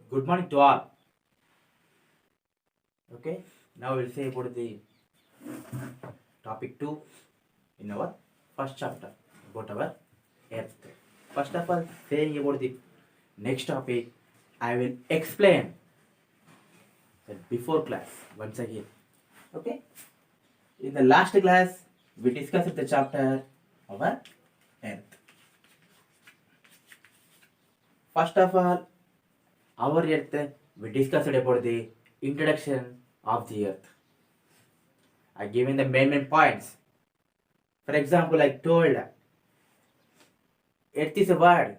Good morning to all. Okay, now we'll say about the topic 2 in our first chapter about our earth. First of all, saying about the next topic, I will explain that before class once again. Okay, in the last class, we discussed the chapter our earth. First of all, our earth, we discussed about the introduction of the earth. I given the main points. For example, I told earth is a word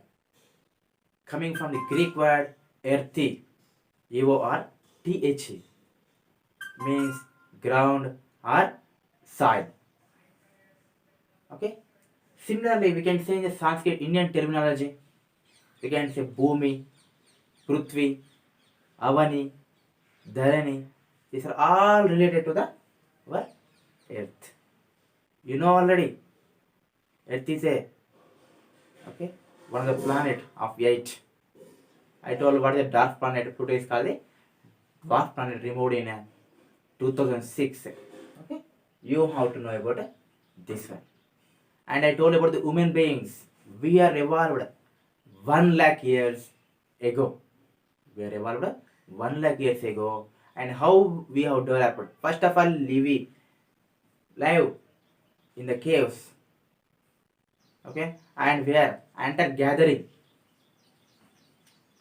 coming from the Greek word earthy, E-O-R-T-H-E, means ground or soil. Okay. Similarly, we can say in the Sanskrit Indian terminology, we can say Bhumi, Prithvi, Avani, Dharani. These are all related to the what? Earth. You know already, Earth is a one of the planet of 8. I told what is the dwarf planet. Today is called the dwarf planet, removed in 2006. Okay, you have to know about this one. And I told about the human beings. We are evolved 1 lakh years ago. We are evolved 1 lakh years ago. And how we have developed? First of all, live in the caves. Okay, and we are hunter gathering.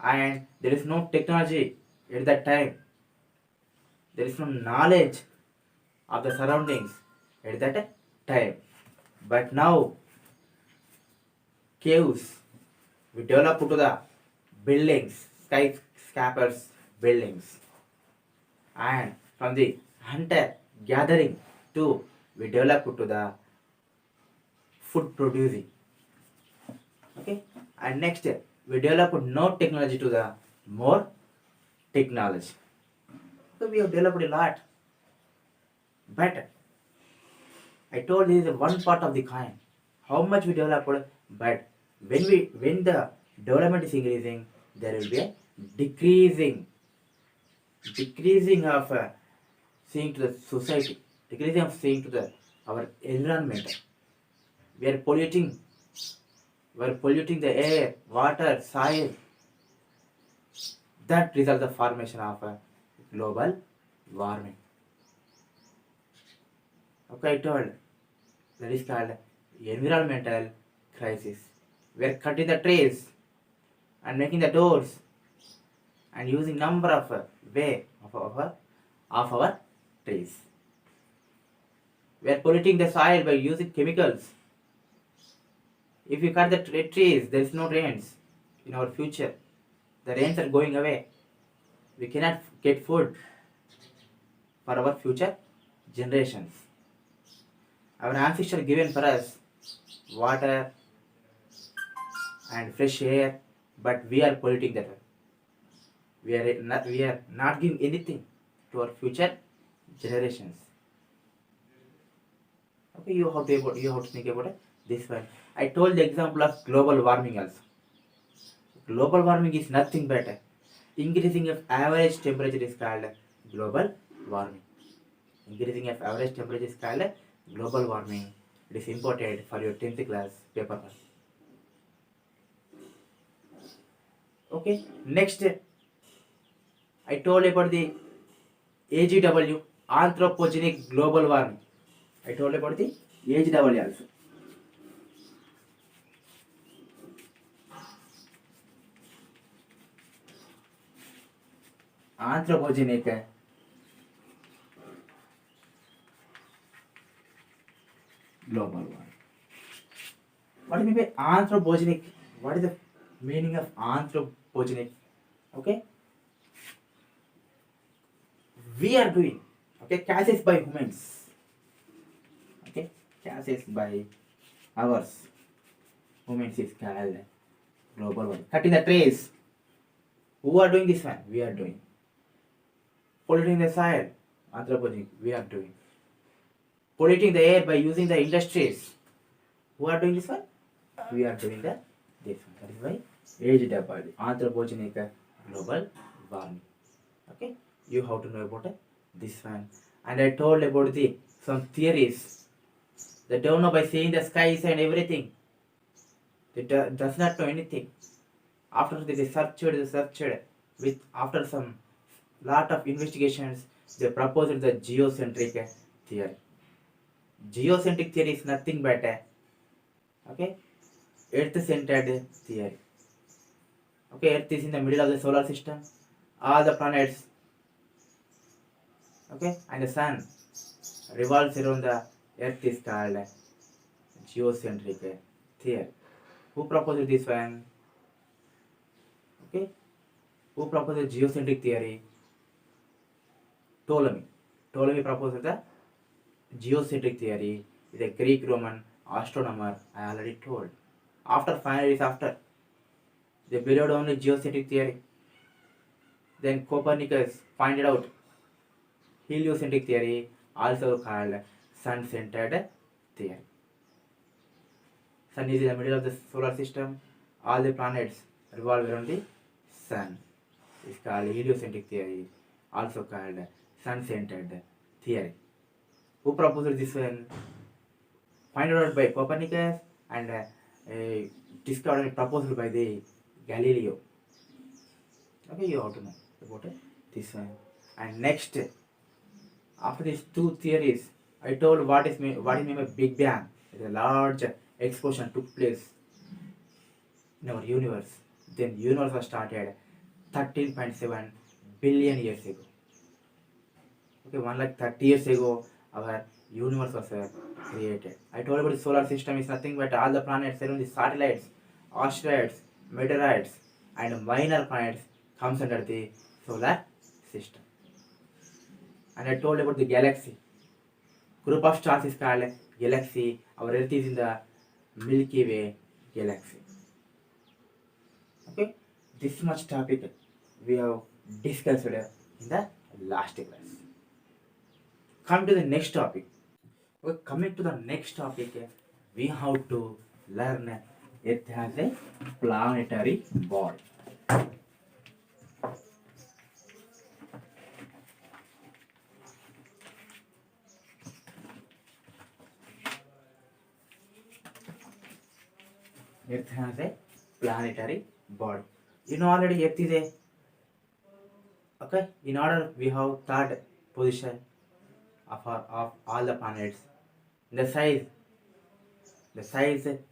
And there is no technology at that time. There is no knowledge of the surroundings at that time. But now, caves, we develop to the buildings, skyscrapers buildings. And from the hunter gathering to we develop to the food producing. Okay, and next we develop no technology to the more technology. So we have developed a lot. But I told this is one part of the coin. How much we developed, but when the development is increasing, there will be a decreasing of seeing to the society, decreasing of seeing to the our environment. We are polluting the air, water, soil. That results the formation of global warming. Okay, I told that is called environmental crisis. We are cutting the trees and making the doors and using number of way of our trees. We are polluting the soil by using chemicals. If you cut the trees, there is no rains in our future. The rains are going away. We cannot get food for our future generations. Our ancestors given for us water and fresh air, but we are polluting that. We are not giving anything to our future generations. Okay, you have to think about this one. I told the example of global warming also. Global warming is nothing but increasing of average temperature is called global warming. Increasing of average temperature is called global warming. It is important for your 10th class paper. Okay, next I told about the AGW, anthropogenic global warming. I told about the AGW also. Anthropogenic global warming. What do you mean by anthropogenic? What is the meaning of anthropogenic? Okay, we are doing causes by humans. Okay, causes by ours. Humans is called global warming. Cutting the trees. Who are doing this one? We are doing. Polluting the soil. Anthropogenic. We are doing. Polluting the air by using the industries. Who are doing this one? We are doing this one. That is why AGW, anthropogenic global warming. Okay, you have to know about this one. And I told about the some theories. They don't know by seeing the skies and everything. They does not know anything. After they searched with after some lot of investigations, they proposed the geocentric theory. Geocentric theory is nothing but okay, Earth-centered theory. Okay, Earth is in the middle of the solar system. All the planets, okay, and the sun revolves around the Earth is called geocentric theory. Who proposed this one? Okay, who proposed geocentric theory? Ptolemy. Ptolemy proposed the geocentric theory is a Greek Roman astronomer. I already told. After 5 years after, they believed only geocentric theory. Then Copernicus pointed out heliocentric theory, also called sun-centered theory. Sun is in the middle of the solar system. All the planets revolve around the sun. It's called heliocentric theory, also called sun-centered theory. Who proposed this one? Pointed out by Copernicus and discovered and proposed by the Galileo. Okay, you have to know about this one. And next, after these two theories, I told what is meant by Big Bang. A large explosion took place in our universe. Then universe was started 13.7 billion years ago. Okay, 1 lakh 30 years ago, our universe was created. I told about the solar system is nothing but all the planets around the satellites, asteroids, meteorites, and minor planets comes under the solar system. And I told about the galaxy. Group of stars is called galaxy. Our Earth is in the Milky Way galaxy. Okay, this much topic we have discussed in the last class. Come to the next topic. Okay, coming to the next topic, we have to learn Earth has a planetary body. Earth has a planetary body. You know already Earth is a okay. In order we have third position of all the planets. The size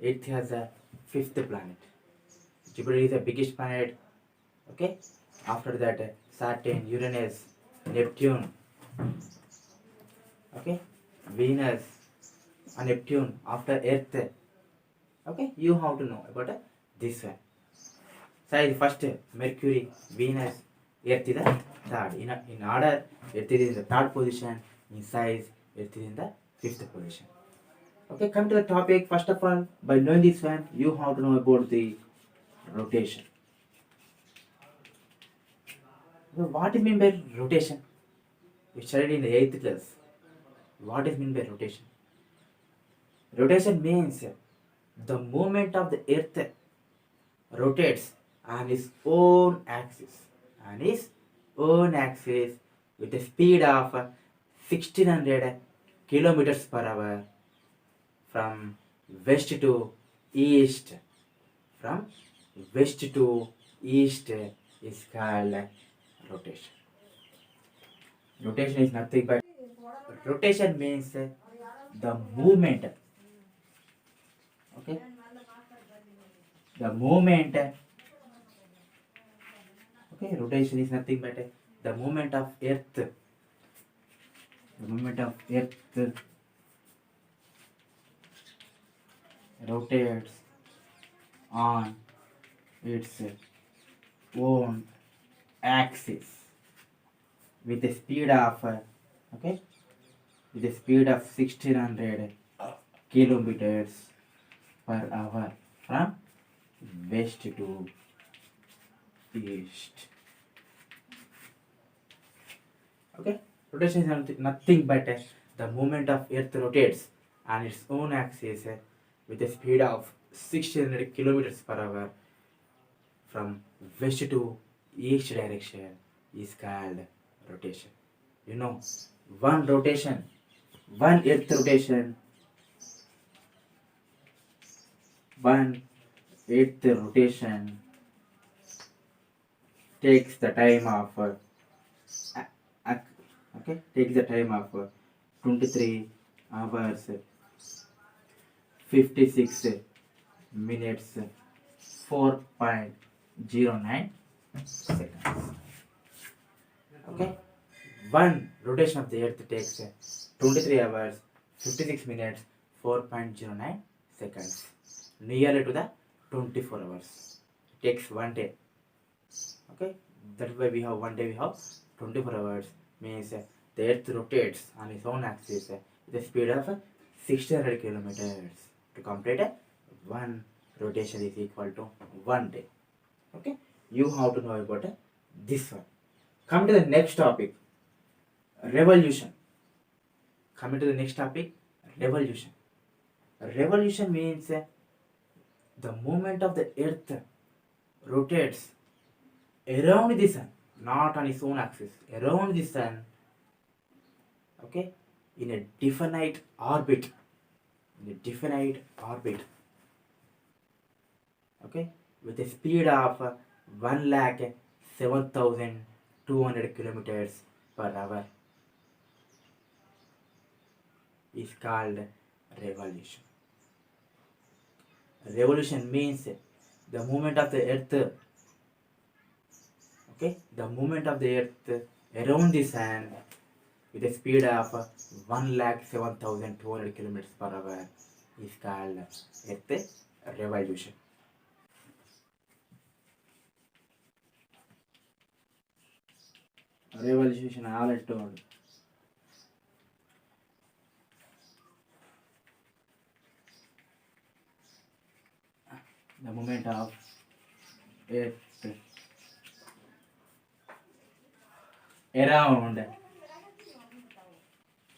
Earth has a fifth planet. Jupiter is the biggest planet. Okay. After that Saturn, Uranus, Neptune. Okay. Venus and Neptune after Earth. Okay, you have to know about this one. Size first Mercury, Venus, Earth is the third. In order, Earth is in the third position. In size, Earth is in the fifth position. Okay, come to the topic. First of all, by knowing this one, you have to know about the rotation. So what is meant by rotation? We studied in the 8th class. What is meant by rotation? Rotation means the movement of the Earth rotates on its own axis. With a speed of 1600 kilometers per hour from west to east. From west to east is called rotation. Rotation is nothing but rotation means the movement. Okay, the movement. Okay, rotation is nothing but the movement of Earth. The movement of Earth rotates on its own axis with a speed of okay, with a speed of 1600 kilometers per hour from west to east. Okay, rotation is nothing but the movement of Earth rotates on its own axis with a speed of 1600 kilometers per hour from west to east direction. is called rotation. You know, one rotation, one earth rotation, one earth rotation takes the time of takes the time of 23 hours 56 minutes 4.09 seconds. Okay, one rotation of the earth takes 23 hours 56 minutes 4.09 seconds, nearly to the 24 hours. It takes one day. Okay, that's why we have one day, we have 24 hours. Means the earth rotates on its own axis with a speed of 600 kilometers. To complete one rotation is equal to one day. Okay, you have to know about this one. Come to the next topic, revolution. Coming to the next topic, revolution. Revolution means the movement of the earth rotates around the sun, not on its own axis, around the sun, okay, in a definite orbit, okay, with a speed of 1,07,200 kilometers per hour is called revolution. Revolution means the movement of the earth, okay, the movement of the earth around the sun with a speed of 1,07,200 kilometers per hour is called earth revolution. Revolution all I told. The movement of earth around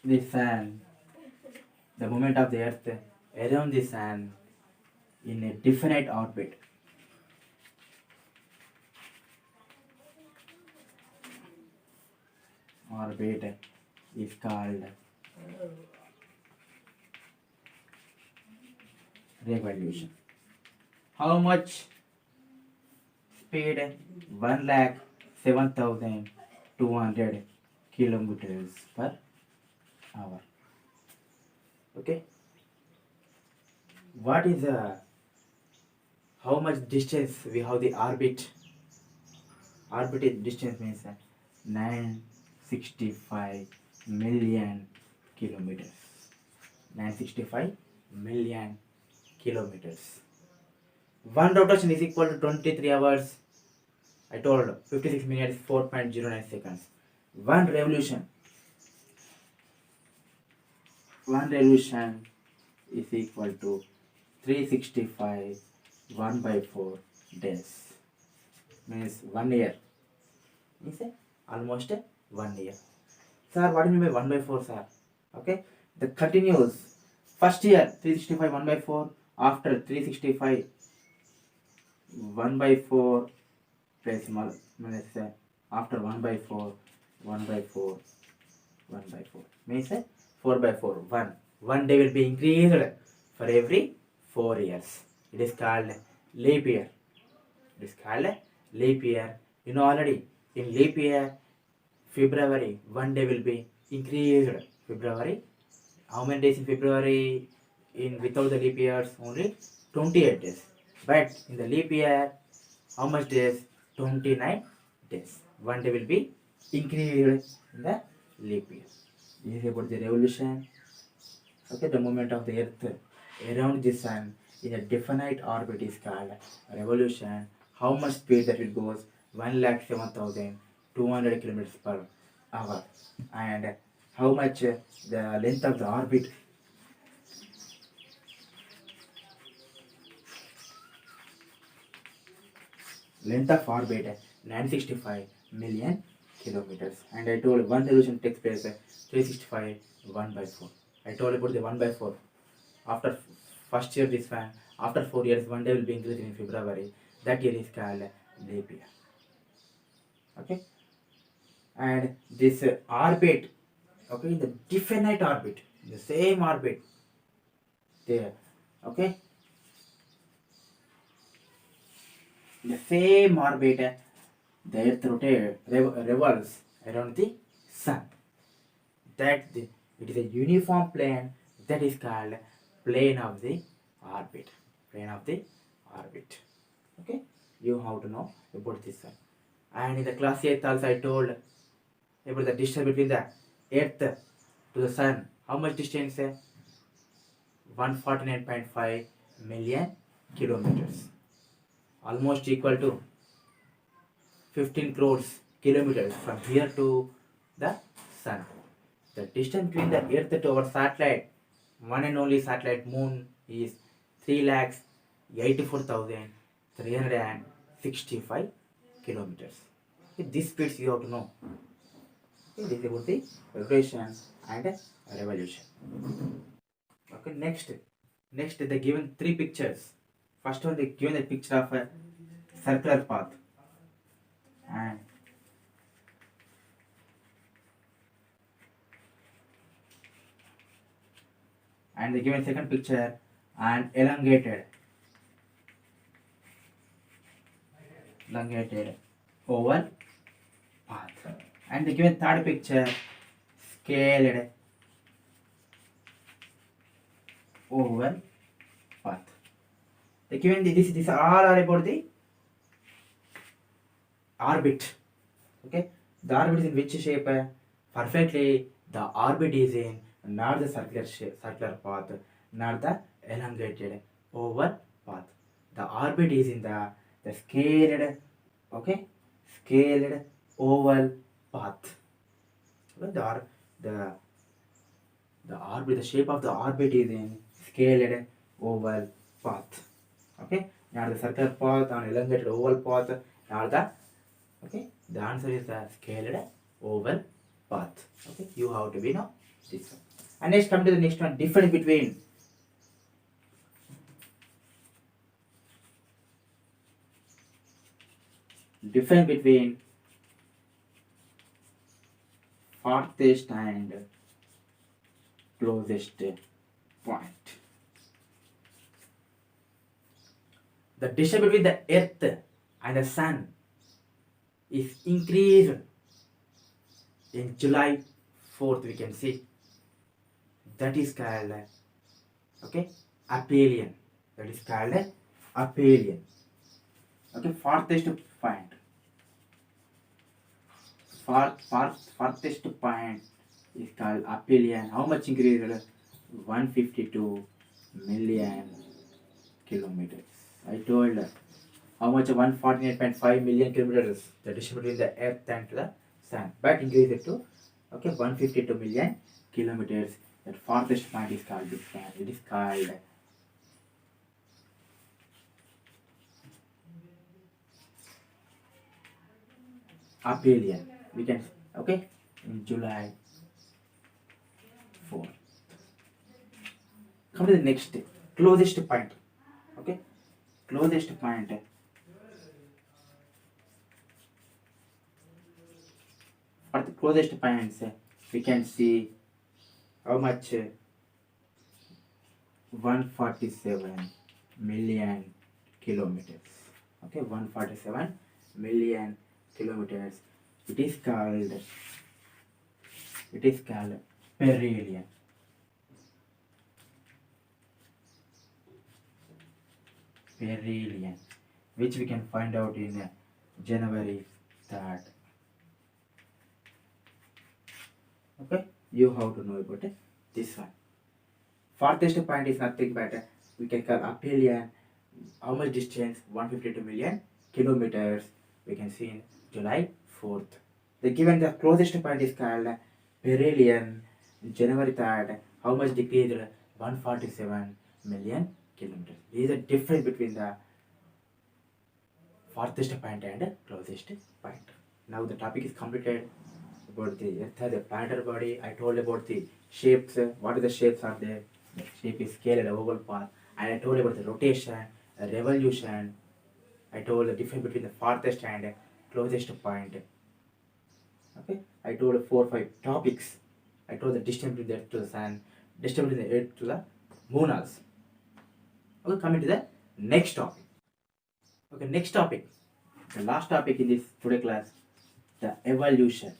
the sun, the movement of the earth around the sun in a definite orbit. Orbit is called revolution. How much speed? 1,07,200 kilometers per hour. Okay. What is how much distance we have the orbit? Orbit distance means 965 million kilometers. 965 million kilometers. One rotation is equal to 23 hours. I told 56 minutes 4.09 seconds. One revolution is equal to 365 1 by 4 days. Means 1 year. Means almost 1 year. Sir, what do you mean by 1 by 4, sir? Okay. The continuous. First year 365 1 by 4. After 365 1 by 4 decimal. Means after 1 by 4 1 by 4 1 by 4. Means 4 by 4 1. 1 day will be increased for every 4 years. It is called leap year. It is called leap year. You know already, in leap year, February, 1 day will be increased. February, how many days in February? In without the leap years, only 28 days. But in the leap year, how much days? 29 days. 1 day will be increased in the leap year. This is about the revolution. Okay, the movement of the earth around the sun in a definite orbit is called revolution. How much speed that will goes? 1,07,200 kilometers per hour. And how much the length of the orbit? Length of orbit 965 million kilometers. And I told one revolution takes place 365 1 by 4. I told about the 1 by 4. After first year this one, after 4 years, 1 day will be increased in February. That year is called leap year. Okay. and this orbit, okay, the definite orbit, the same orbit there, okay, the same orbit, the earth revolves around the sun. It is a uniform plane, that is called plane of the orbit. Plane of the orbit. Okay, you have to know about this one. And in the class 8th also I told about the distance between the earth to the sun. How much distance? 149.5 million kilometers. Almost equal to 15 crores kilometers from here to the sun. The distance between the earth to our satellite, one and only satellite moon, is 3,84,365 kilometers. Okay, this speeds you have to know. Okay, this is about the rotation and revolution. Okay, next they given three pictures. First one they given a picture of a circular path, and they given second picture an elongated oval path, and they given third picture scaled oval path. They given this all are about the orbit. Okay, the orbit is in which shape? Perfectly, the orbit is in not the circular path, not the elongated oval path. The orbit is in the scaled, okay, scaled oval path. Okay, the the orbit, the shape of the orbit is in scaled oval path. Okay, not the circular path or elongated oval path, not the, okay, the answer is the scaled oval path. Okay, you have to be know this one. And next come to the next one, difference between farthest and closest point. The distance between the earth and the sun is increased in July 4th, we can see. That is called, okay, aphelion. That is called aphelion. Okay, farthest point. Farthest point is called aphelion. How much increased? 152 million kilometers. I told how much? 148.5 million kilometers. The distance between the earth and the sun. But increased to, okay, 152 million kilometers. That farthest point is called this one. It is called aphelion. We can, okay, in July 4. Come to the next, closest point. Okay, closest point. For the closest points, we can see how much, 147 million kilometers. Okay, 147 million kilometers. It is called perihelion. Perihelion, which we can find out in January 3rd. Okay, you have to know about this one. Farthest point is nothing but we can call aphelion. How much distance? 152 million kilometers. We can see in July 4th. The given the closest point is called perihelion. January 3rd. How much decreased? 147 million kilometers. There is a difference between the farthest point and closest point. Now the topic is completed about the Earth as a planetary body. I told about the shapes. What are the shapes are there? The shape is scaled oval path. And I told about the rotation, revolution. I told the difference between the farthest and closest point. Okay, I told 4 or 5 topics. I told the distance between the earth to the sun, distance between the earth to the moon also. Okay, coming to the next topic. Okay, next topic, the last topic in this today class, the evolution.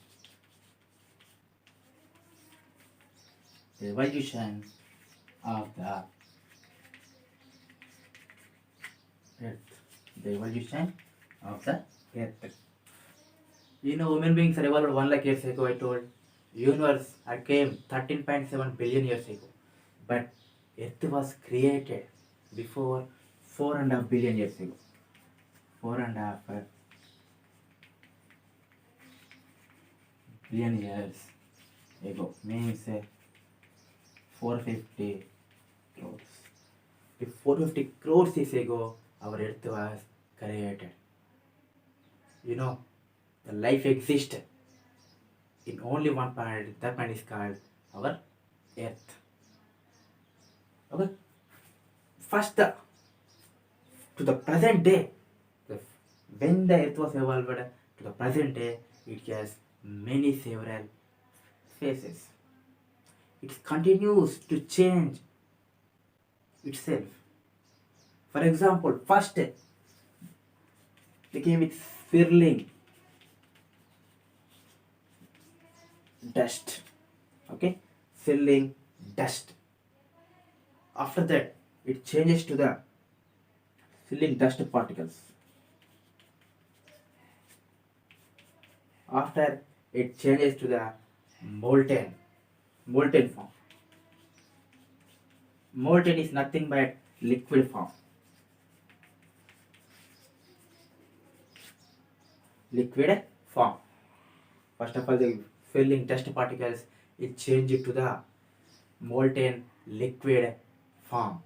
The evolution of the earth. The evolution of the earth. Human beings are evolved 1 lakh years ago. I told universe had came 13.7 billion years ago, but Earth was created before 4.5 billion years ago. 4.5 billion years ago means 450 crores. If 450 crores years ago, our Earth was created. The life exists in only one planet. That planet is called our Earth. Okay. First, to the present day, when the Earth was evolved to the present day, it has many several phases. It continues to change itself. For example, first they came with swirling dust. Okay, swirling dust. After that, it changes to the swirling dust particles. After it changes to the molten form. Molten is nothing but liquid form. Liquid form. First of all, the filling dust particles, it changes to the molten liquid form.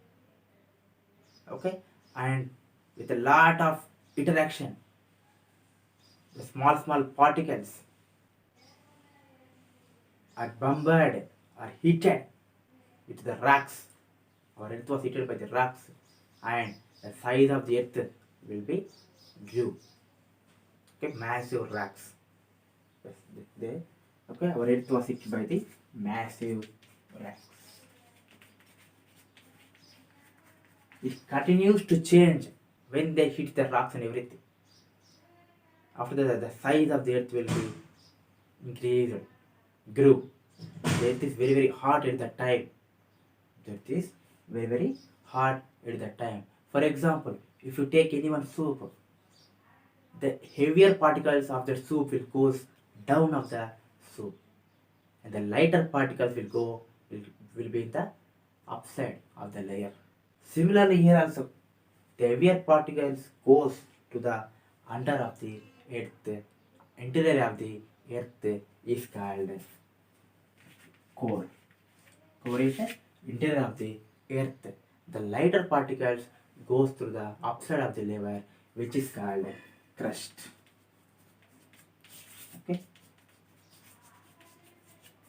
Okay, and with a lot of interaction, the small particles are bombarded or heated with the rocks. Our earth was heated by the rocks, and the size of the earth will be grew. Okay, massive rocks. Okay, our earth was hit by the massive rocks. It continues to change when they hit the rocks and everything. After that, the size of the earth will be increased, grew. The earth is very hot at that time. The earth is very hot at that time. For example, if you take anyone's soup, the heavier particles of the soup will go down of the soup, and the lighter particles will be in the upside of the layer. Similarly, here also, the heavier particles goes to the under of the earth. Interior of the earth is called core. Core is the interior of the earth. The lighter particles goes through the upside of the layer, which is called crust. Okay.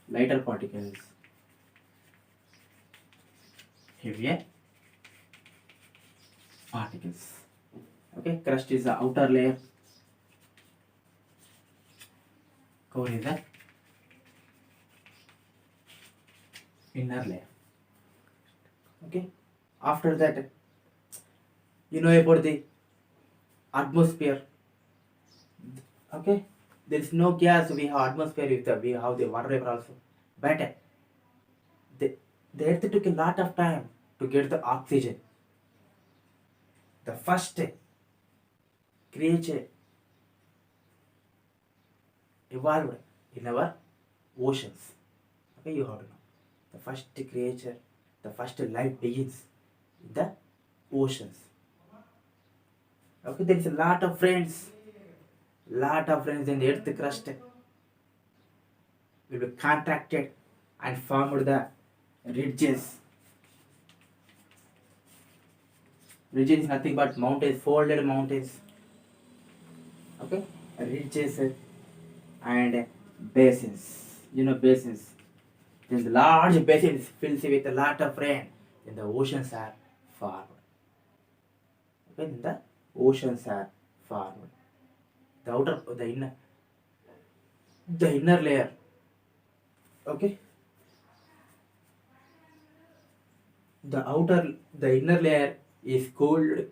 Lighter particles, heavier particles. Okay, crust is the outer layer, core is the inner layer. Okay, after that, you know about the atmosphere. Okay, there is no gas, we have atmosphere, we have the water vapor also, but the earth took a lot of time to get the oxygen. The first creature evolved in our oceans. Okay, you have to know. The first creature, the first life begins in the oceans. Okay, there is a lot of friends in the earth crust will be contracted and formed the ridges. Ridges is nothing but mountains, folded mountains. Okay, ridges and basins. Basins. Then the large basins fills with a lot of rain. Then the oceans are formed. Okay, then the oceans are formed. The the inner layer. Okay, the inner layer is cooled,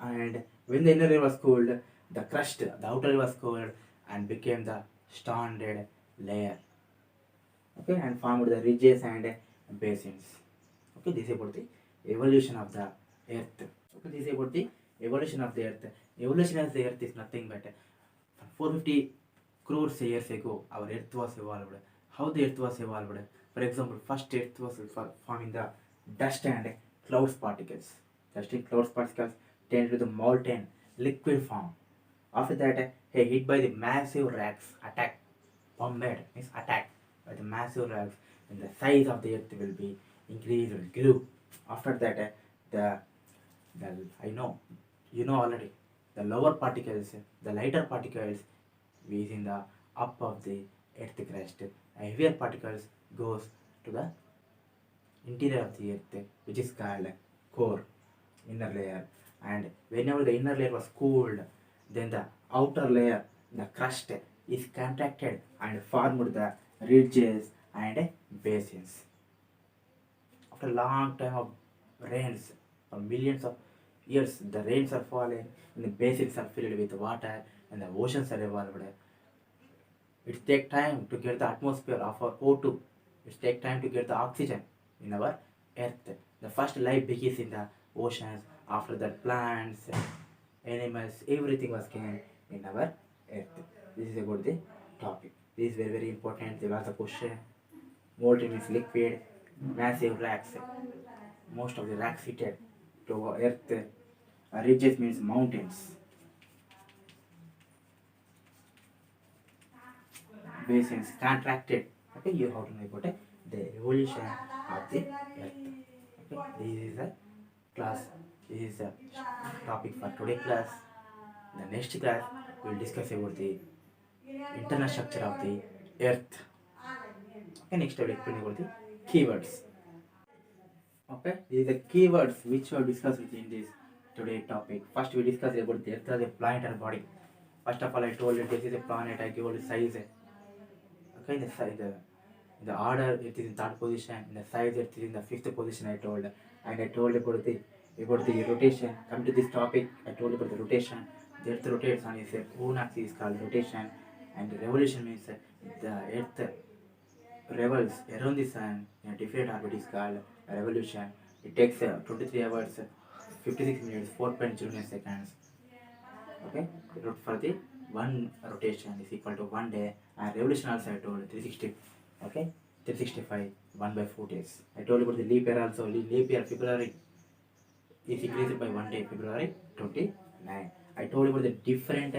and when the inner layer was cooled, the crust, the outer layer was cooled and became the standard layer. Okay, and formed the ridges and basins. Okay, this is about the evolution of the earth. Okay, this is about the evolution of the earth. Evolution of the earth is nothing but 450 crores years ago our earth was evolved. How the earth was evolved? For example, first earth was forming the dust and clouds particles. Dust and clouds particles tend to the molten liquid form. After that, hit by the massive rocks attack, bombarded means attack by the massive rocks, and the size of the earth will be increased and grew. After that, the the I know you know already the lower particles, the lighter particles is in the up of the earth crust. Heavier particles goes to the interior of the earth, which is called core, inner layer. And whenever the inner layer was cooled, then the outer layer, the crust, is contracted and formed the ridges and basins. After a long time of rains, for millions of years, the rains are falling, and the basins are filled with water, and the oceans are evolved. It takes time to get the atmosphere of our O2. It takes time to get the oxygen in our earth. The first life begins in the oceans. After that, plants, animals, everything was came in our earth. This is about the topic. This is very, very important. There was a question. Molten is liquid, massive rocks. Most of the rocks fitted to our earth. Ridges means mountains. Basins contracted. Okay, you have to know about the evolution of the earth. Okay, this is a class. This is a topic for today class. The next class we will discuss about the internal structure of the earth. Okay, next I will explain about the keywords. Okay, these are the keywords which we have discussed in this today topic. First we discussed about the earth as a planet and body. First of all, I told you this is a planet. I give you the size. Okay, the size. In the order, it is in third position. In the size, it is in the fifth position. I told, and I told about the rotation. Come to this topic, I told about the rotation. The Earth rotates on its own axis is called rotation, and the revolution means the Earth revolves around the sun in a different orbit is called a revolution. It takes 23 hours, 56 minutes, 4.09 seconds. Okay, for the one rotation is equal to 1 day, and revolution also I told 360. Okay, 365 1 by 4 days. I told you about the leap year also. Leap year February is increased by 1 day, February 29. I told you about the different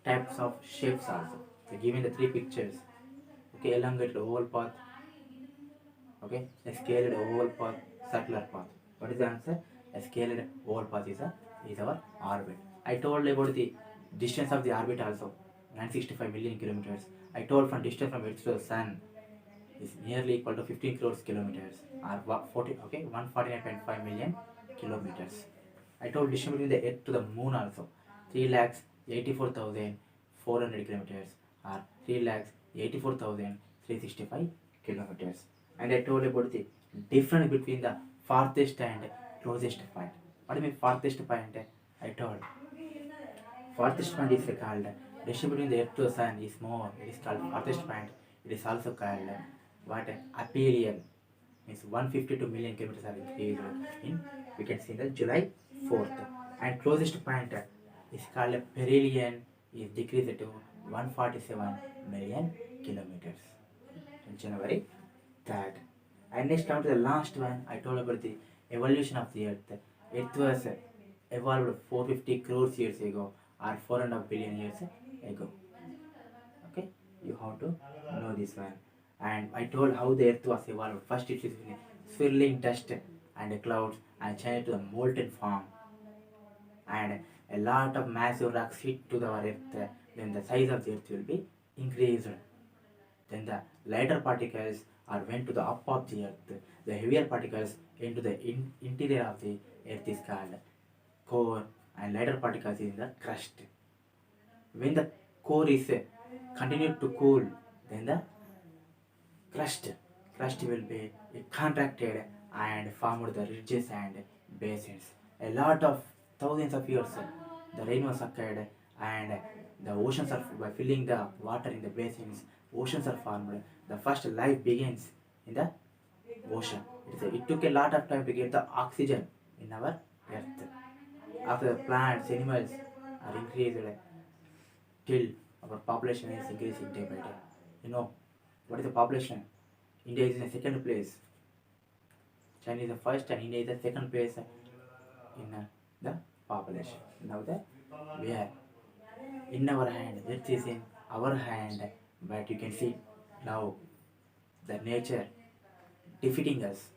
types of shapes also. So given the three pictures. Okay, elongated oval path. Okay, a scaled oval path, circular path. What is the answer? A scaled oval path is our orbit. I told about the distance of the orbit also, 965 million kilometers. I told from distance from Earth to the Sun is nearly equal to 15 crores kilometers, or 40, okay, 149.5 million kilometers. I told distance between the Earth to the Moon also, 3 lakhs 84,400 kilometers, or 3 lakhs 84,365 kilometers. And I told about the difference between the farthest and closest point. What do you mean farthest point? I told farthest point is called distance between the Earth to the Sun is more. It is called farthest point. It is also called what aphelion, means 152 million kilometers are increased in, we can see the July 4th. And closest point is called perihelion, is decreased to 147 million kilometers in January 3rd. And next come to the last one. I told about the evolution of the earth. Earth was evolved 450 crores years ago, or 4.5 billion years ago. Okay, you have to know this one. And I told how the earth was evolved. First it is swirling dust and clouds and changed to the molten form, and a lot of massive rocks hit to the earth. Then the size of the earth will be increased. Then the lighter particles are went to the up of the earth. The heavier particles into the interior of the earth is called core, and lighter particles is in the crust. When the core is continue to cool, then the crust crust will be contracted and formed the ridges and basins. A lot of thousands of years, the rain was occurred and the oceans are by filling the water in the basins. Oceans are formed. The first life begins in the ocean. It took a lot of time to get the oxygen in our earth. After the plants, animals are increased till our population is increasing day by day. You know, what is the population? India is in the second place. China is the first and India is the second place in the population. Now the we are in our hand. Earth is in our hand, but you can see now the nature defeating us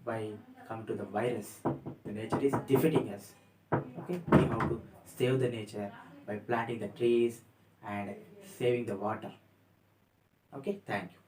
by coming to the virus. The nature is defeating us. Okay, we have to save the nature by planting the trees and saving the water. Okay, thank you.